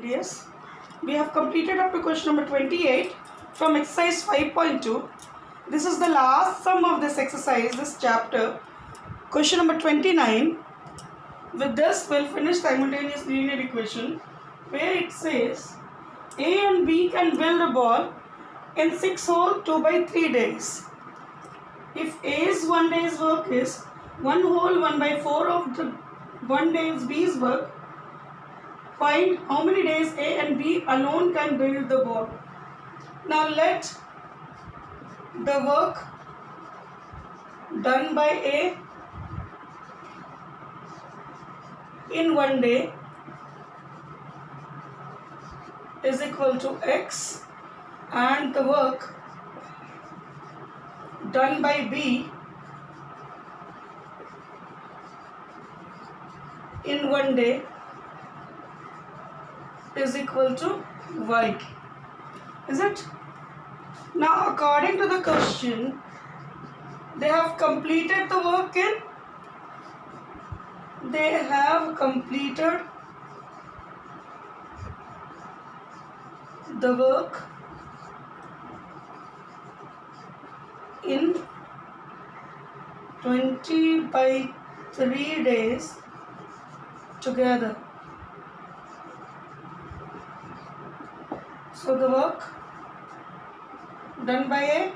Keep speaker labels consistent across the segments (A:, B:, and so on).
A: Yes, we have completed up to question number 28 from exercise 5.2. This is the last sum of this exercise, this chapter. Question number 29. With this, we'll finish simultaneous linear equation where it says A and B can build a ball in 6 whole 2 by 3 days. If A's 1 day's work is 1 whole 1 by 4 of the 1 day's B's work, find how many days A and B alone can build the ball. Now let the work done by A in 1 day is equal to X, and the work done by B in 1 day is equal to Y. Is it? Now according to the question, they have completed the work in in 20 by 3 days together. So the work done by A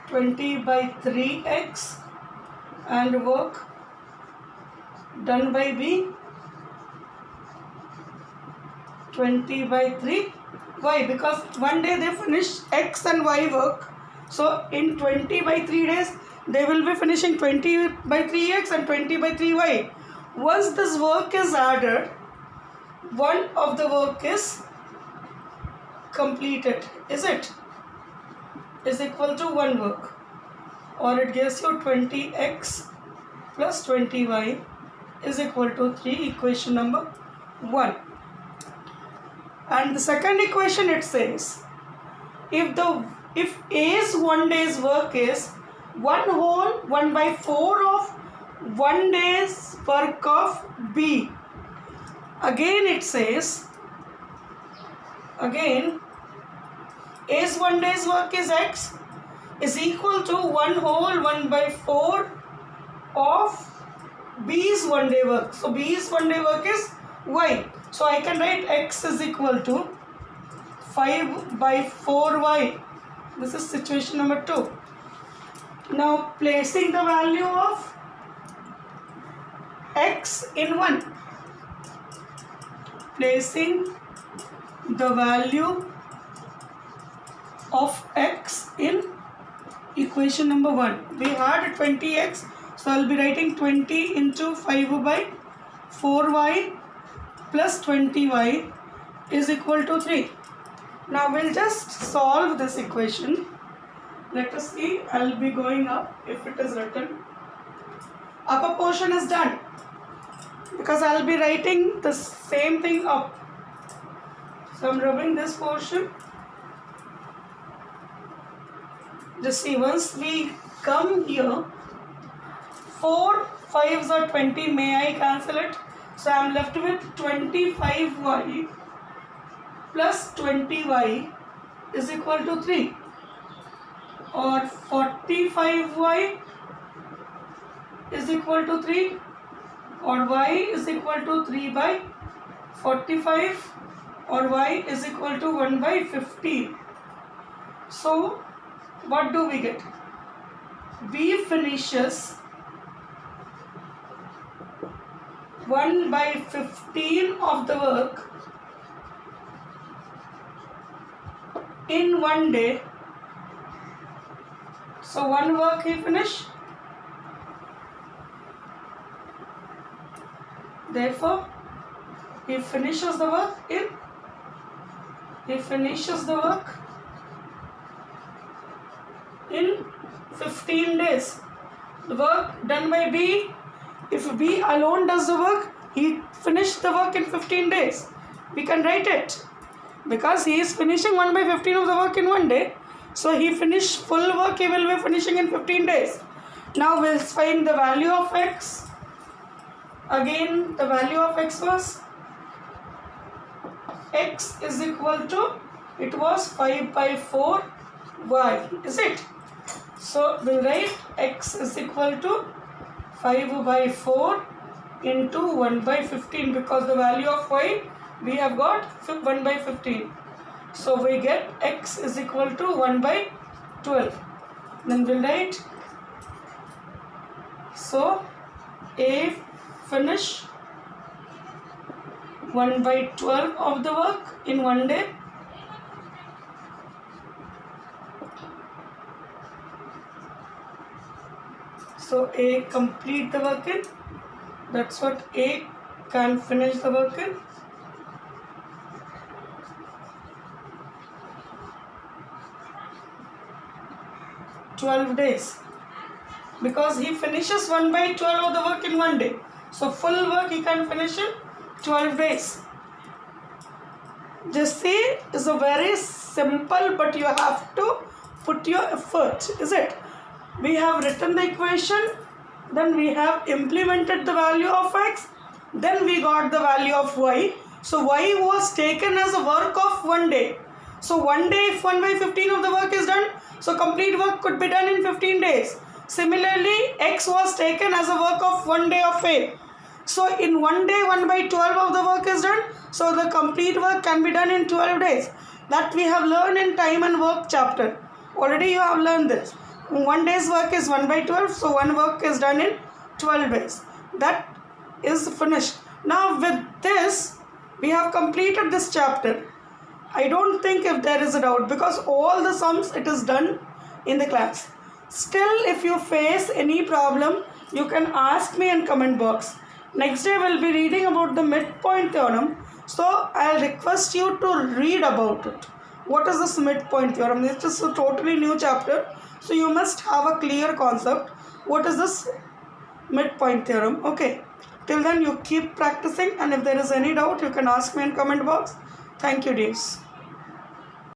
A: 20 by 3x and work done by B 20 by 3. Why? Because 1 day they finish X and Y work. So in 20 by 3 days they will be finishing 20 by 3x and 20 by 3y. Once this work is added, one of the work is completed. Is it? Is equal to one work, or it gives you 20x plus 20y is equal to 3, equation number 1. And the second equation, it says if A's 1 day's work is 1 whole 1 by 4 of 1 day's work of B, again it says A's 1 day's work is X is equal to 1 whole 1 by 4 of B's 1 day work. So B's 1 day work is Y. So I can write X is equal to 5 by 4Y. This is situation number 2. Now placing the value of X in 1. Placing the value of X in equation number 1. We had 20x, so I will be writing 20 into 5 by 4y plus 20y is equal to 3. Now we'll just solve this equation. Let us see. I will be going up if it is written. Upper portion is done because I will be writing the same thing up. So I am rubbing this portion. Just see, once we come here, 4 5s are 20, may I cancel it? So I am left with 25y plus 20y is equal to 3, or 45y is equal to 3, or y is equal to 3 by 45, or y is equal to 1 by 15. So what do we get? B finishes 1 by 15 of the work in 1 day. So one work he finished. Therefore, he finishes the work in 15 days. The work done by B, if B alone does the work, he finished the work in 15 days. We can write it because he is finishing 1 by 15 of the work in 1 day. So he finished full work, he will be finishing in 15 days. Now we'll find the value of X Again the value of x was x is equal to, it was 5 by 4 y, is it? So we'll write x is equal to 5 by 4 into 1 by 15, because the value of y we have got 1 by 15. So we get x is equal to 1 by 12. Then we'll write, so A finish 1 by 12 of the work in one day. So A complete the work in, that's what A can finish the work in. days, because he finishes 1 by 12 of the work in one day. So full work he can finish in 12 days. This is a very simple, but you have to put your effort, is it? We have written the equation, then we have implemented the value of x, then we got the value of y. So y was taken as a work of one day. So one day, if 1 by 15 of the work is done, so complete work could be done in 15 days. Similarly, x was taken as a work of one day of A. So in one day, 1 by 12 of the work is done. So the complete work can be done in 12 days. That we have learned in time and work chapter. Already you have learned this. One day's work is 1 by 12. So one work is done in 12 days. That is finished. Now with this, we have completed this chapter. I don't think if there is a doubt, because all the sums it is done in the class. Still, if you face any problem, you can ask me in comment box. Next day we'll be reading about the midpoint theorem. So I'll request you to read about it. What is this midpoint theorem? This is a totally new chapter. So you must have a clear concept. What is this midpoint theorem? Okay. Till then you keep practicing, and if there is any doubt you can ask me in comment box. Thank you, dears.